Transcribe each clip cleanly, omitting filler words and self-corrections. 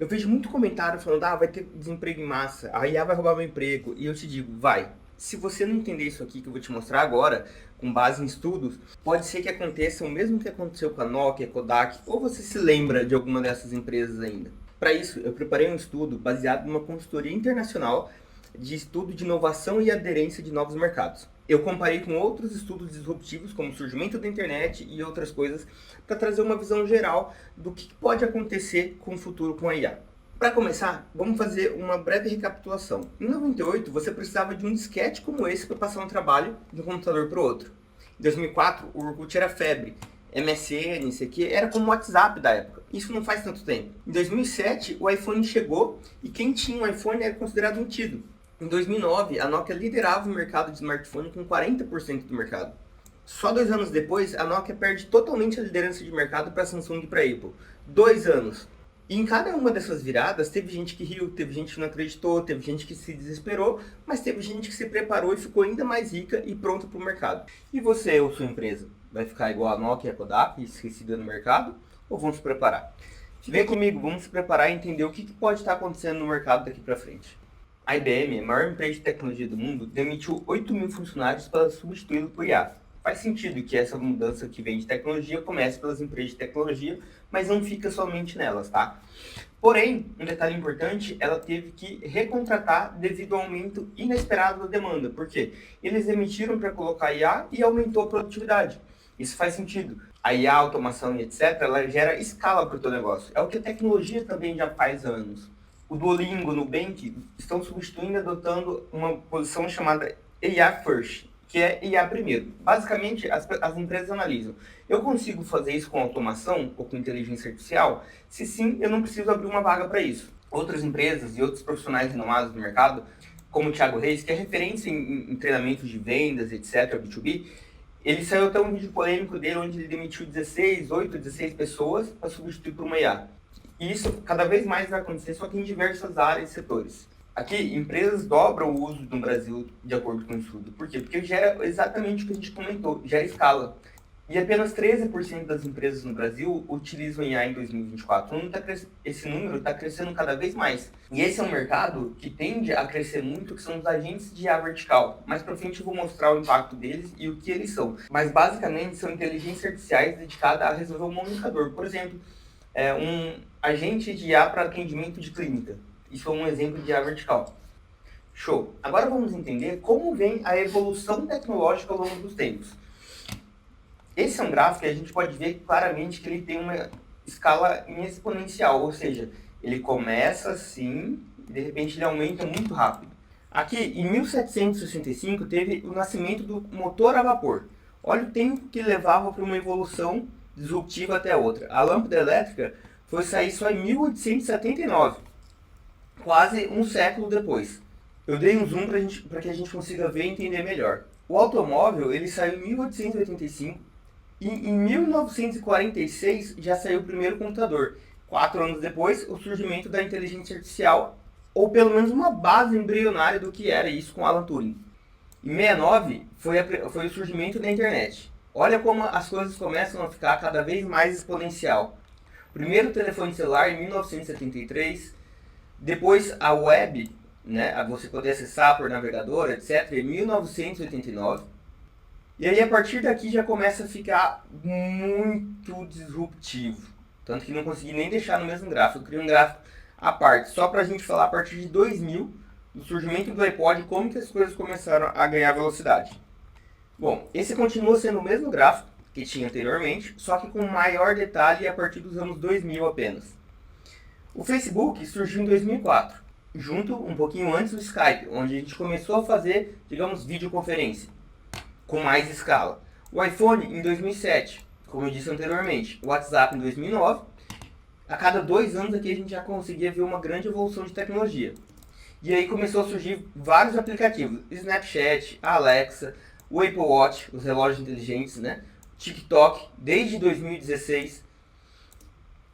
Eu vejo muito comentário falando, vai ter desemprego em massa, a IA vai roubar meu emprego. E eu te digo, vai. Se você não entender isso aqui que eu vou te mostrar agora, com base em estudos, pode ser que aconteça o mesmo que aconteceu com a Nokia, Kodak, ou você se lembra de alguma dessas empresas ainda. Para isso, eu preparei um estudo baseado numa consultoria internacional de estudo de inovação e aderência de novos mercados. Eu comparei com outros estudos disruptivos, como o surgimento da internet e outras coisas, para trazer uma visão geral do que pode acontecer com o futuro com a IA. Para começar, vamos fazer uma breve recapitulação. Em 98, você precisava de um disquete como esse para passar um trabalho de um computador para o outro. Em 2004, o Orkut era febre. MSN, isso aqui, era como o WhatsApp da época. Isso não faz tanto tempo. Em 2007, o iPhone chegou e quem tinha um iPhone era considerado um tido. Em 2009, a Nokia liderava o mercado de smartphone com 40% do mercado. Só 2 anos depois, a Nokia perde totalmente a liderança de mercado para a Samsung e para a Apple. 2 anos. E em cada uma dessas viradas, teve gente que riu, teve gente que não acreditou, teve gente que se desesperou, mas teve gente que se preparou e ficou ainda mais rica e pronta para o mercado. E você ou sua empresa? Vai ficar igual a Nokia e a Kodak, esquecida no mercado? Ou vão se preparar? Vem comigo, vamos se preparar e entender o que pode estar acontecendo no mercado daqui para frente. A IBM, a maior empresa de tecnologia do mundo, demitiu 8 mil funcionários para substituí-lo por IA. Faz sentido que essa mudança que vem de tecnologia comece pelas empresas de tecnologia, mas não fica somente nelas, tá? Porém, um detalhe importante, ela teve que recontratar devido ao aumento inesperado da demanda. Por quê? Eles demitiram para colocar IA e aumentou a produtividade. Isso faz sentido. A IA, a automação e etc., ela gera escala para o teu negócio. É o que a tecnologia também já faz há anos. O Duolingo, o Nubank estão substituindo e adotando uma posição chamada AI First, que é IA primeiro. Basicamente, as empresas analisam, eu consigo fazer isso com automação ou com inteligência artificial? Se sim, eu não preciso abrir uma vaga para isso. Outras empresas e outros profissionais renomados do mercado, como o Thiago Reis, que é referência em treinamentos de vendas, etc., B2B, ele saiu até um vídeo polêmico dele onde ele demitiu 16 pessoas para substituir por uma IA. E isso cada vez mais vai acontecer, só que em diversas áreas e setores. Aqui, empresas dobram o uso no Brasil de acordo com o estudo. Por quê? Porque gera exatamente o que a gente comentou, gera escala. E apenas 13% das empresas no Brasil utilizam IA em 2024. Esse número está crescendo cada vez mais. E esse é um mercado que tende a crescer muito, que são os agentes de IA vertical. Mais para frente eu vou mostrar o impacto deles e o que eles são. Mas basicamente são inteligências artificiais dedicadas a resolver um indicador. Por exemplo, um agente de IA para atendimento de clínica. Isso é um exemplo de IA vertical. Show! Agora vamos entender como vem a evolução tecnológica ao longo dos tempos. Esse é um gráfico que a gente pode ver claramente que ele tem uma escala exponencial, ou seja, ele começa assim e de repente ele aumenta muito rápido. Aqui, em 1765, teve o nascimento do motor a vapor. Olha o tempo que levava para uma evolução disruptiva até outra. A lâmpada elétrica foi sair só em 1879, quase um século depois. Eu dei um zoom para que a gente consiga ver e entender melhor. O automóvel ele saiu em 1885 e em 1946 já saiu o primeiro computador. 4 anos depois, o surgimento da inteligência artificial, ou pelo menos uma base embrionária do que era isso com Alan Turing. Em 69 foi o surgimento da internet. Olha como as coisas começam a ficar cada vez mais exponencial. Primeiro o telefone celular em 1973, depois a web, né, você poder acessar por navegador, etc., em 1989. E aí a partir daqui já começa a ficar muito disruptivo. Tanto que não consegui nem deixar no mesmo gráfico. Eu criei um gráfico à parte, só para a gente falar a partir de 2000, do surgimento do iPod e como que as coisas começaram a ganhar velocidade. Bom, esse continua sendo o mesmo gráfico que tinha anteriormente, só que com maior detalhe a partir dos anos 2000 apenas. O Facebook surgiu em 2004, junto um pouquinho antes do Skype, onde a gente começou a fazer, digamos, videoconferência, com mais escala. O iPhone em 2007, como eu disse anteriormente, o WhatsApp em 2009. A cada 2 anos aqui a gente já conseguia ver uma grande evolução de tecnologia. E aí começou a surgir vários aplicativos, Snapchat, Alexa, o Apple Watch, os relógios inteligentes, né? TikTok, desde 2016.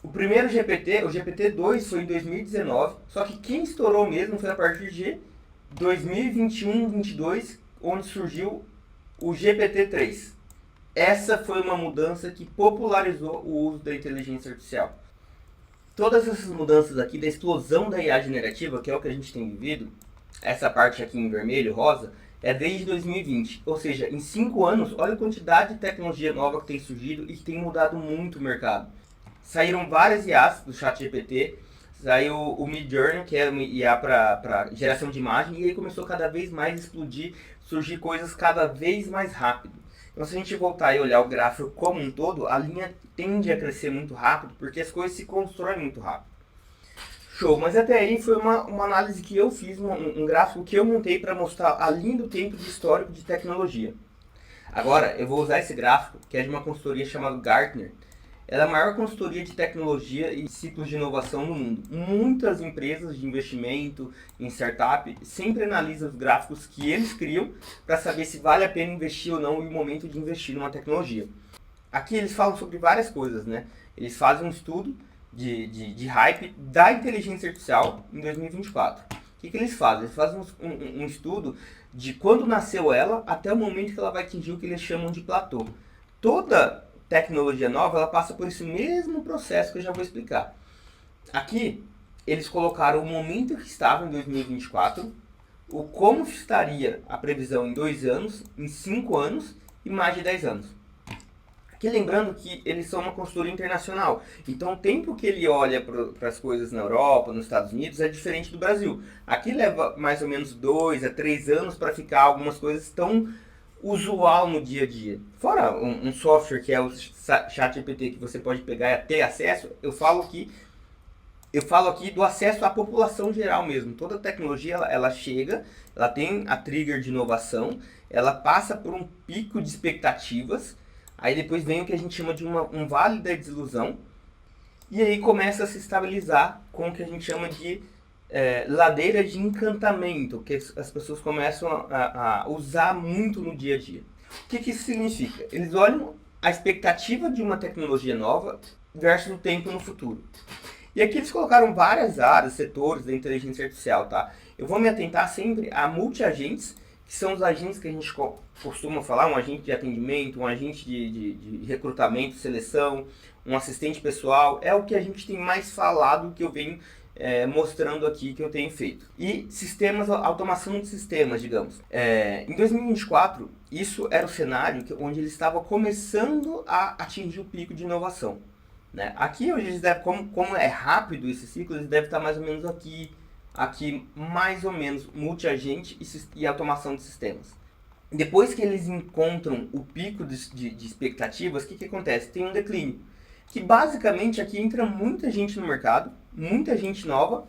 O primeiro GPT, o GPT-2, foi em 2019, só que quem estourou mesmo foi a partir de 2021-22, onde surgiu o GPT-3. Essa foi uma mudança que popularizou o uso da inteligência artificial. Todas essas mudanças aqui da explosão da IA generativa, que é o que a gente tem vivido, essa parte aqui em vermelho, rosa, é desde 2020. Ou seja, em 5 anos, olha a quantidade de tecnologia nova que tem surgido e que tem mudado muito o mercado. Saíram várias IAs do ChatGPT, saiu o Midjourney, que é uma IA para geração de imagem, e aí começou cada vez mais a explodir, surgir coisas cada vez mais rápido. Então, se a gente voltar e olhar o gráfico como um todo, a linha tende a crescer muito rápido, porque as coisas se constroem muito rápido. Show, mas até aí foi uma análise que eu fiz, um gráfico que eu montei para mostrar a linha do tempo de histórico de tecnologia. Agora, eu vou usar esse gráfico, que é de uma consultoria chamada Gartner. Ela é a maior consultoria de tecnologia e ciclos de inovação no mundo. Muitas empresas de investimento em startup sempre analisam os gráficos que eles criam para saber se vale a pena investir ou não e o momento de investir numa tecnologia. Aqui eles falam sobre várias coisas, né? Eles fazem um estudo de hype da inteligência artificial em 2024. O que eles fazem? Eles fazem um estudo de quando nasceu ela até o momento que ela vai atingir o que eles chamam de platô. Toda tecnologia nova, ela passa por esse mesmo processo que eu já vou explicar. Aqui, eles colocaram o momento que estava em 2024, o como estaria a previsão em 2 anos, em 5 anos e mais de 10 anos. Aqui lembrando que eles são uma consultoria internacional, então o tempo que ele olha para as coisas na Europa, nos Estados Unidos, é diferente do Brasil. Aqui leva mais ou menos 2 a 3 anos para ficar algumas coisas tão usual no dia a dia. Fora um software que é o ChatGPT que você pode pegar e ter acesso, eu falo aqui do acesso à população geral mesmo. Toda tecnologia ela chega, ela tem a trigger de inovação, ela passa por um pico de expectativas, aí depois vem o que a gente chama de um vale da desilusão, e aí começa a se estabilizar com o que a gente chama de ladeira de encantamento, que as pessoas começam a usar muito no dia a dia. O que isso significa? Eles olham a expectativa de uma tecnologia nova versus o tempo no futuro. E aqui eles colocaram várias áreas, setores da inteligência artificial, tá? Eu vou me atentar sempre a multi-agentes, que são os agentes que a gente costuma falar, um agente de atendimento, um agente de recrutamento, seleção, um assistente pessoal, é o que a gente tem mais falado, que eu venho mostrando aqui que eu tenho feito. E sistemas, automação de sistemas, digamos. Em 2024, isso era o cenário onde eles estavam começando a atingir o pico de inovação. Né? Aqui hoje eles devem, como é rápido esse ciclo, eles devem estar mais ou menos aqui mais ou menos multi-agente e automação de sistemas. Depois que eles encontram o pico de expectativas, o que acontece? Tem um declínio. Que basicamente aqui entra muita gente no mercado, muita gente nova,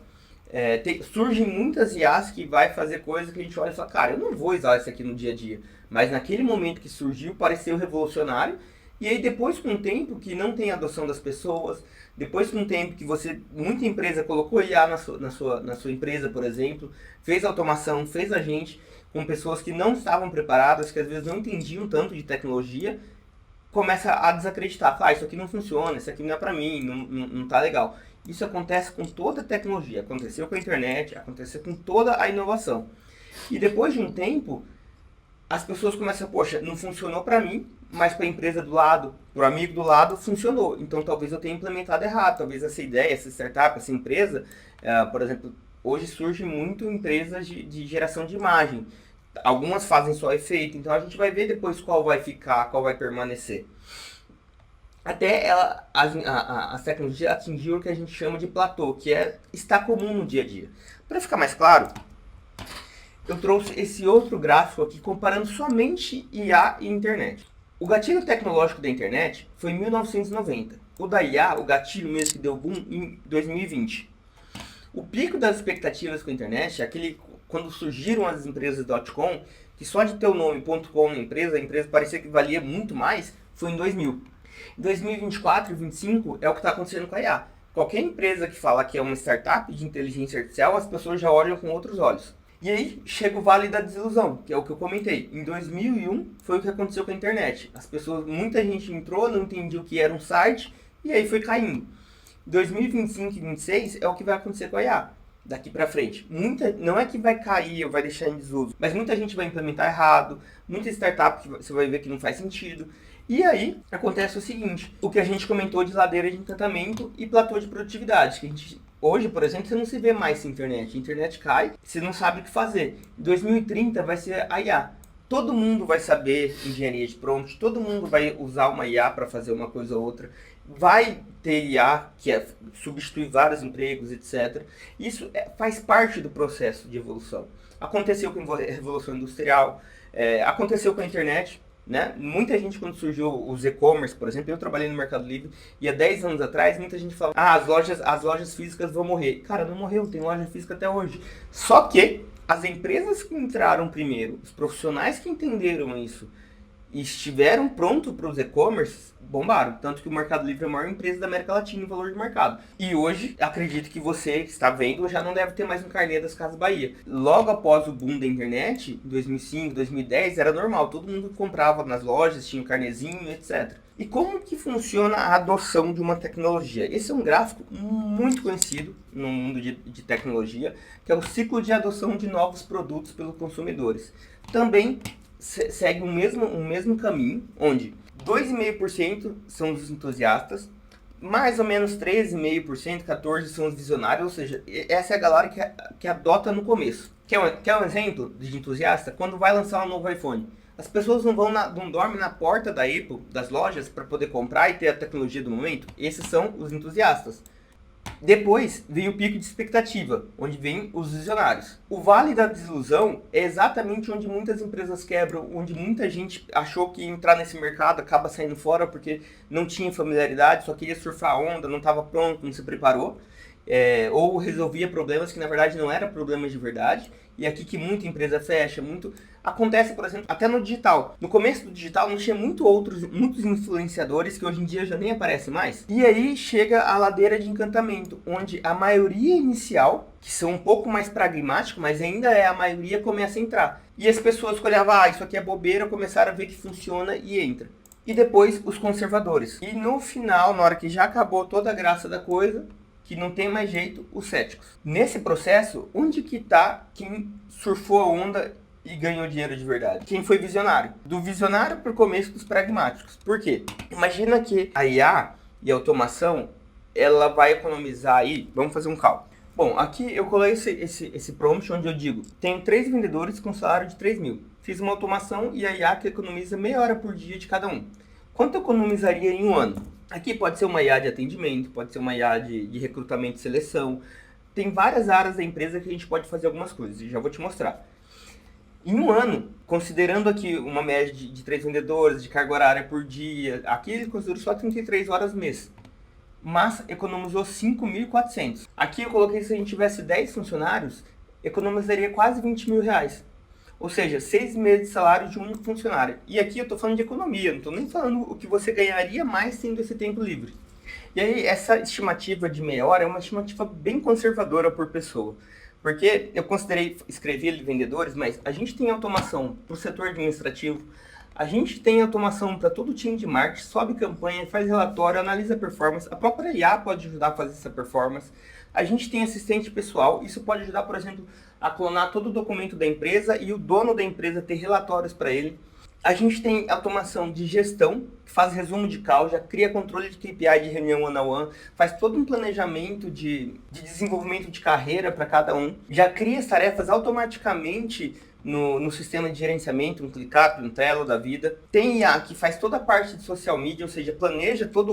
surgem muitas IAs que vai fazer coisas que a gente olha e fala, cara, eu não vou usar isso aqui no dia a dia. Mas naquele momento que surgiu, pareceu revolucionário. E aí depois com o tempo que não tem adoção das pessoas, depois com o tempo que muita empresa colocou IA na sua empresa, por exemplo, fez automação, fez agente, com pessoas que não estavam preparadas, que às vezes não entendiam tanto de tecnologia, começa a desacreditar, isso aqui não funciona, isso aqui não é pra mim, não tá legal. Isso acontece com toda a tecnologia, aconteceu com a internet, aconteceu com toda a inovação. E depois de um tempo, as pessoas começam a, poxa, não funcionou pra mim, mas para a empresa do lado, para o amigo do lado, funcionou. Então talvez eu tenha implementado errado, talvez essa ideia, essa startup, essa empresa, por exemplo, hoje surge muito empresas de geração de imagem. Algumas fazem só efeito, então a gente vai ver depois qual vai ficar, qual vai permanecer. Até as tecnologias atingiram o que a gente chama de platô, que está comum no dia a dia. Para ficar mais claro, eu trouxe esse outro gráfico aqui comparando somente IA e internet. O gatilho tecnológico da internet foi em 1990. O da IA, o gatilho mesmo que deu boom, em 2020. O pico das expectativas com a internet, quando surgiram as empresas .com, que só de ter o nome .com na empresa, a empresa parecia que valia muito mais, foi em 2000. Em 2024 e 2025 é o que está acontecendo com a IA. Qualquer empresa que fala que é uma startup de inteligência artificial, as pessoas já olham com outros olhos. E aí chega o vale da desilusão, que é o que eu comentei. Em 2001 foi o que aconteceu com a internet. Muita gente entrou, não entendia o que era um site, e aí foi caindo. 2025 e 2026 é o que vai acontecer com a IA. Daqui pra frente. Não é que vai cair ou vai deixar em desuso, mas muita gente vai implementar errado, muita startup que você vai ver que não faz sentido. E aí acontece o seguinte, o que a gente comentou de ladeira de encantamento e platô de produtividade, que a gente... Hoje, por exemplo, você não se vê mais sem internet. A internet cai, você não sabe o que fazer. Em 2030 vai ser a IA. Todo mundo vai saber engenharia de prompt, todo mundo vai usar uma IA para fazer uma coisa ou outra. Vai ter IA que substitui vários empregos, etc. Isso faz parte do processo de evolução. Aconteceu com a Revolução Industrial, aconteceu com a internet. Né? Muita gente, quando surgiu os e-commerce, por exemplo, eu trabalhei no Mercado Livre e há 10 anos atrás muita gente falava, as lojas físicas vão morrer. Cara, não morreu, tem loja física até hoje. Só que as empresas que entraram primeiro, os profissionais que entenderam isso e estiveram prontos para os e-commerce, bombaram. Tanto que o Mercado Livre é a maior empresa da América Latina em valor de mercado. E hoje, acredito que você está vendo, já não deve ter mais um carnê das Casas Bahia. Logo após o boom da internet, em 2005, 2010, era normal. Todo mundo comprava nas lojas, tinha um carnezinho, etc. E como que funciona a adoção de uma tecnologia? Esse é um gráfico muito conhecido no mundo de tecnologia, que é o ciclo de adoção de novos produtos pelos consumidores. Também segue o mesmo caminho, onde 2,5% são os entusiastas, mais ou menos 13,5%, 14% são os visionários, ou seja, essa é a galera que adota no começo. Quer um exemplo de entusiasta? Quando vai lançar um novo iPhone. As pessoas não dormem na porta da Apple, das lojas, para poder comprar e ter a tecnologia do momento. Esses são os entusiastas. Depois vem o pico de expectativa, onde vem os visionários. O vale da desilusão é exatamente onde muitas empresas quebram, onde muita gente achou que entrar nesse mercado acaba saindo fora porque não tinha familiaridade, só queria surfar a onda, não estava pronto, não se preparou. Ou resolvia problemas que na verdade não eram problemas de verdade. E aqui que muita empresa fecha, acontece, por exemplo, até no digital. No começo do digital não tinha muitos influenciadores que hoje em dia já nem aparecem mais. E aí chega a ladeira de encantamento, onde a maioria inicial, que são um pouco mais pragmáticos, mas ainda é a maioria, começa a entrar. E as pessoas que olhavam, isso aqui é bobeira, começaram a ver que funciona e entra. E depois os conservadores. E no final, na hora que já acabou toda a graça da coisa, que não tem mais jeito, os céticos. Nesse processo, onde que está quem surfou a onda e ganhou dinheiro de verdade? Quem foi visionário? Do visionário para o começo dos pragmáticos. Por quê? Imagina que a IA e a automação, ela vai economizar aí, vamos fazer um cálculo. Bom, aqui eu coloquei esse prompt onde eu digo, tenho 3 vendedores com salário de 3 mil. Fiz uma automação e a IA que economiza meia hora por dia de cada um. Quanto eu economizaria em um ano? Aqui pode ser uma IA de atendimento, pode ser uma IA de recrutamento e seleção. Tem várias áreas da empresa que a gente pode fazer algumas coisas, e já vou te mostrar. Em um ano, considerando aqui uma média de 3 vendedores, de carga horária por dia, aqui ele considera só 33 horas mês, mas economizou 5.400. Aqui eu coloquei, se a gente tivesse 10 funcionários, economizaria quase 20 mil reais. Ou seja, 6 meses de salário de um único funcionário. E aqui eu estou falando de economia, não estou nem falando o que você ganharia mais tendo esse tempo livre. E aí, essa estimativa de meia hora é uma estimativa bem conservadora por pessoa. Porque eu escrevi vendedores, mas a gente tem automação para o setor administrativo, a gente tem automação para todo o time de marketing, sobe campanha, faz relatório, analisa performance, a própria IA pode ajudar a fazer essa performance. A gente tem assistente pessoal, isso pode ajudar, por exemplo, a clonar todo o documento da empresa e o dono da empresa ter relatórios para ele. A gente tem automação de gestão, que faz resumo de causa, cria controle de KPI de reunião one-on-one, faz todo um planejamento de desenvolvimento de carreira para cada um, já cria as tarefas automaticamente no sistema de gerenciamento, no ClickUp, no Trello da vida. Tem IA que faz toda a parte de social media, ou seja, planeja toda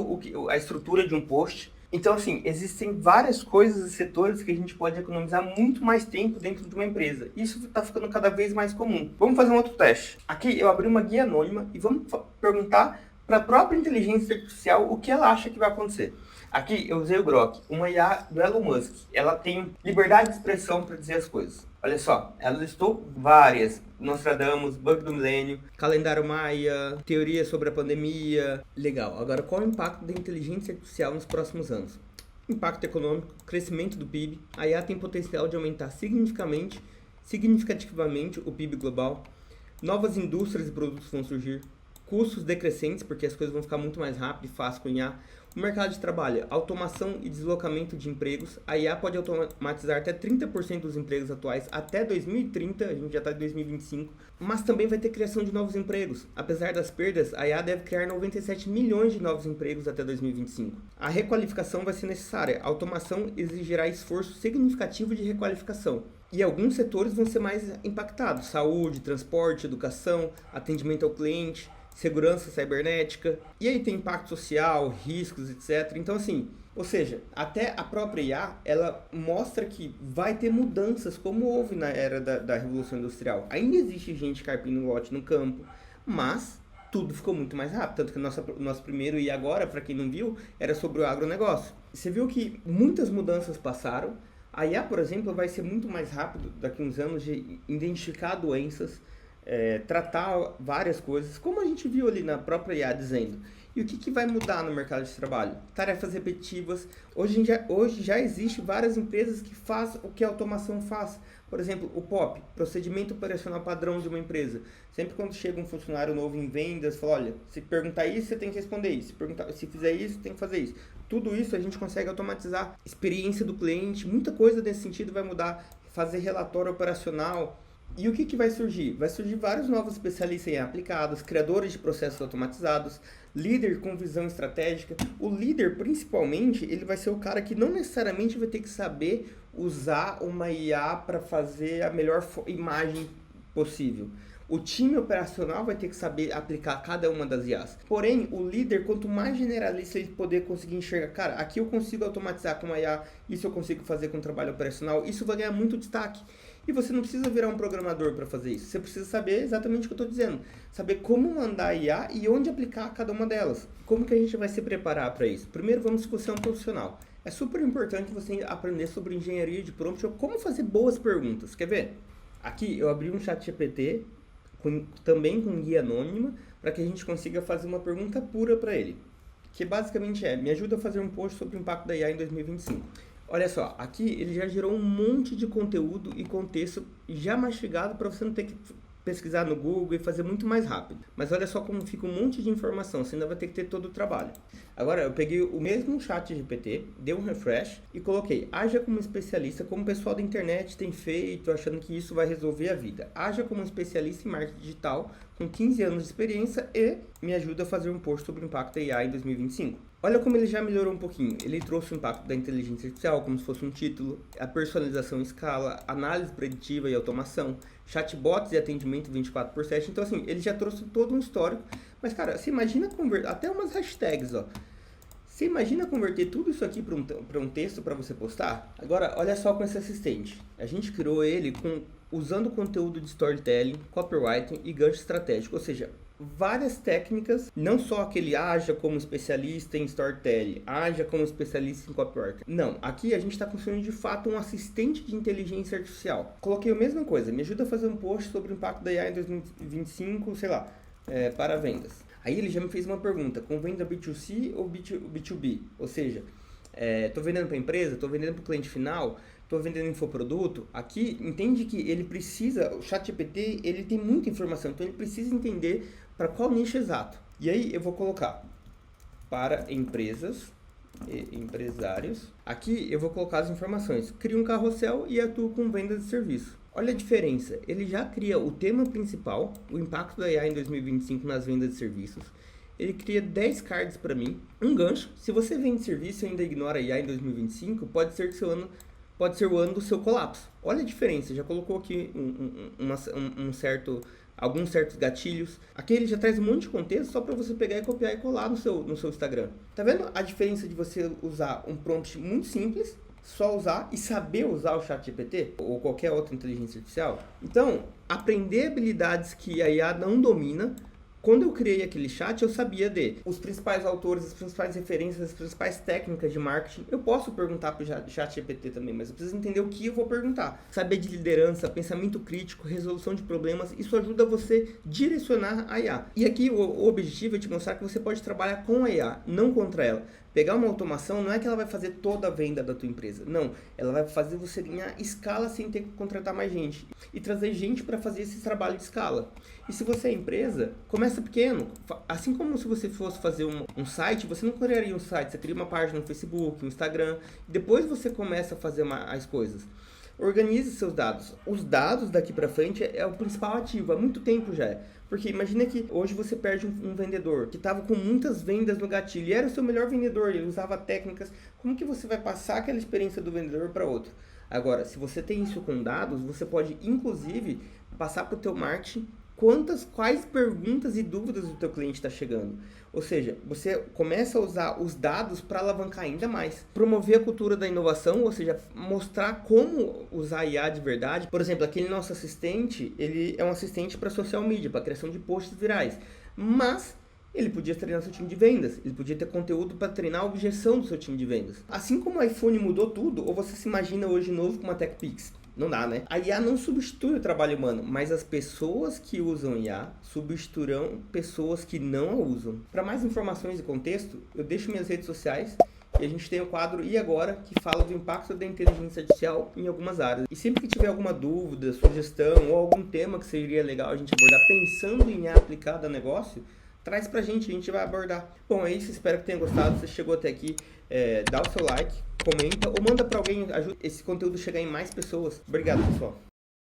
a estrutura de um post. Então, assim, existem várias coisas e setores que a gente pode economizar muito mais tempo dentro de uma empresa. Isso está ficando cada vez mais comum. Vamos fazer um outro teste. Aqui eu abri uma guia anônima e vamos perguntar para a própria inteligência artificial o que ela acha que vai acontecer. Aqui eu usei o Grok, uma IA do Elon Musk. Ela tem liberdade de expressão para dizer as coisas. Olha só, ela listou várias. Nostradamus, Bug do Milênio, Calendário Maia, Teoria sobre a Pandemia. Legal, agora qual é o impacto da inteligência artificial nos próximos anos? Impacto econômico, crescimento do PIB. A IA tem potencial de aumentar significativamente o PIB global. Novas indústrias e produtos vão surgir. Custos decrescentes, porque as coisas vão ficar muito mais rápido e fácil com IA. No mercado de trabalho, automação e deslocamento de empregos. A IA pode automatizar até 30% dos empregos atuais até 2030, a gente já está em 2025, mas também vai ter criação de novos empregos. Apesar das perdas, a IA deve criar 97 milhões de novos empregos até 2025. A requalificação vai ser necessária. A automação exigirá esforço significativo de requalificação. E alguns setores vão ser mais impactados: saúde, transporte, educação, atendimento ao cliente, segurança cibernética. E aí tem impacto social, riscos, etc. Então assim, ou seja, até a própria IA, ela mostra que vai ter mudanças como houve na era da Revolução Industrial. Ainda existe gente carpindo lote no campo, mas tudo ficou muito mais rápido. Tanto que o nosso primeiro e agora, para quem não viu, era sobre o agronegócio. Você viu que muitas mudanças passaram. A IA, por exemplo, vai ser muito mais rápido daqui a uns anos de identificar doenças, tratar várias coisas, como a gente viu ali na própria IA dizendo. E o que vai mudar no mercado de trabalho? Tarefas repetitivas. Hoje já existe várias empresas que fazem o que a automação faz. Por exemplo, o POP, Procedimento Operacional Padrão de uma empresa. Sempre quando chega um funcionário novo em vendas, fala, olha, se perguntar isso, você tem que responder isso. Se fizer isso, tem que fazer isso. Tudo isso a gente consegue automatizar. Experiência do cliente, muita coisa desse sentido vai mudar. Fazer relatório operacional. E o que vai surgir? Vai surgir vários novos especialistas em aplicados, criadores de processos automatizados, líder com visão estratégica. O líder, principalmente, ele vai ser o cara que não necessariamente vai ter que saber usar uma IA para fazer a melhor imagem possível. O time operacional vai ter que saber aplicar cada uma das IAs. Porém, o líder, quanto mais generalista ele poder conseguir enxergar, cara, aqui eu consigo automatizar com uma IA, isso eu consigo fazer com trabalho operacional, isso vai ganhar muito destaque. E você não precisa virar um programador para fazer isso. Você precisa saber exatamente o que eu estou dizendo. Saber como mandar a IA e onde aplicar cada uma delas. Como que a gente vai se preparar para isso? Primeiro, vamos se você é um profissional. É super importante você aprender sobre engenharia de prompt ou como fazer boas perguntas. Quer ver? Aqui eu abri um chat GPT, também com guia anônima, para que a gente consiga fazer uma pergunta pura para ele. Que basicamente me ajuda a fazer um post sobre o impacto da IA em 2025. Olha só, aqui ele já gerou um monte de conteúdo e contexto já mastigado para você não ter que pesquisar no Google e fazer muito mais rápido. Mas olha só como fica um monte de informação, você ainda vai ter que ter todo o trabalho. Agora, eu peguei o mesmo chat GPT, dei um refresh e coloquei: haja como especialista, como o pessoal da internet tem feito, achando que isso vai resolver a vida. Haja como especialista em marketing digital, com 15 anos de experiência e me ajuda a fazer um post sobre o impacto da IA em 2025. Olha como ele já melhorou um pouquinho. Ele trouxe o impacto da inteligência artificial como se fosse um título, a personalização em escala, análise preditiva e automação, chatbots e atendimento 24/7. Então assim, ele já trouxe todo um histórico. Mas cara, você imagina converter, até umas hashtags, ó. Você imagina converter tudo isso aqui para um texto para você postar? Agora, olha só com esse assistente. A gente criou ele usando conteúdo de storytelling, copywriting e gancho estratégico, ou seja, várias técnicas, não só aquele haja como especialista em storytelling, haja como especialista em copywriting. Não, aqui a gente está construindo de fato um assistente de inteligência artificial. Coloquei a mesma coisa, me ajuda a fazer um post sobre o impacto da IA em 2025, sei lá, para vendas. Aí ele já me fez uma pergunta: com venda B2C ou B2B? Ou seja, estou vendendo para a empresa, estou vendendo para o cliente final, estou vendendo infoproduto. Aqui, entende que ele precisa, o ChatGPT, ele tem muita informação, então ele precisa entender para qual nicho exato. E aí eu vou colocar para empresas e empresários. Aqui eu vou colocar as informações. Cria um carrossel e atua com venda de serviço. Olha a diferença, ele já cria o tema principal, o impacto da IA em 2025 nas vendas de serviços. Ele cria 10 cards para mim, um gancho. Se você vende serviço e ainda ignora a IA em 2025, pode ser que pode ser o ano do seu colapso. Olha a diferença, já colocou aqui alguns certos gatilhos. Aqui ele já traz um monte de contexto só para você pegar e copiar e colar no seu Instagram. Tá vendo a diferença de você usar um prompt muito simples, só usar e saber usar o ChatGPT ou qualquer outra inteligência artificial? Então, aprender habilidades que a IA não domina. Quando eu criei aquele chat, eu sabia os principais autores, as principais referências, as principais técnicas de marketing. Eu posso perguntar para o chat GPT também, mas eu preciso entender o que eu vou perguntar. Saber de liderança, pensamento crítico, resolução de problemas, isso ajuda você a direcionar a IA. E aqui o objetivo é te mostrar que você pode trabalhar com a IA, não contra ela. Pegar uma automação não é que ela vai fazer toda a venda da tua empresa. Não, ela vai fazer você ganhar escala sem ter que contratar mais gente. E trazer gente para fazer esse trabalho de escala. E se você é empresa, começa pequeno. Assim como se você fosse fazer um site, você não criaria um site, você cria uma página no Facebook, no Instagram. E depois você começa a fazer as coisas. Organize seus dados. Os dados daqui para frente é o principal ativo, há muito tempo já é. Porque imagina que hoje você perde um vendedor que estava com muitas vendas no gatilho e era o seu melhor vendedor, ele usava técnicas. Como que você vai passar aquela experiência do vendedor para outro? Agora, se você tem isso com dados, você pode inclusive passar para o teu marketing quais perguntas e dúvidas o teu cliente está chegando. Ou seja, você começa a usar os dados para alavancar ainda mais. Promover a cultura da inovação, ou seja, mostrar como usar IA de verdade. Por exemplo, aquele nosso assistente, ele é um assistente para social media, para criação de posts virais. Mas ele podia treinar seu time de vendas, ele podia ter conteúdo para treinar a objeção do seu time de vendas. Assim como o iPhone mudou tudo, ou você se imagina hoje novo com uma TechPix? Não dá, né? A IA não substitui o trabalho humano, mas as pessoas que usam IA substituirão pessoas que não a usam. Para mais informações e contexto, eu deixo minhas redes sociais e a gente tem o quadro E Agora, que fala do impacto da inteligência artificial em algumas áreas. E sempre que tiver alguma dúvida, sugestão ou algum tema que seria legal a gente abordar pensando em IA aplicada a negócio, traz pra gente, a gente vai abordar. Bom, é isso, espero que tenha gostado. Se chegou até aqui, dá o seu like, comenta ou manda pra alguém, ajuda esse conteúdo a chegar em mais pessoas. Obrigado, pessoal.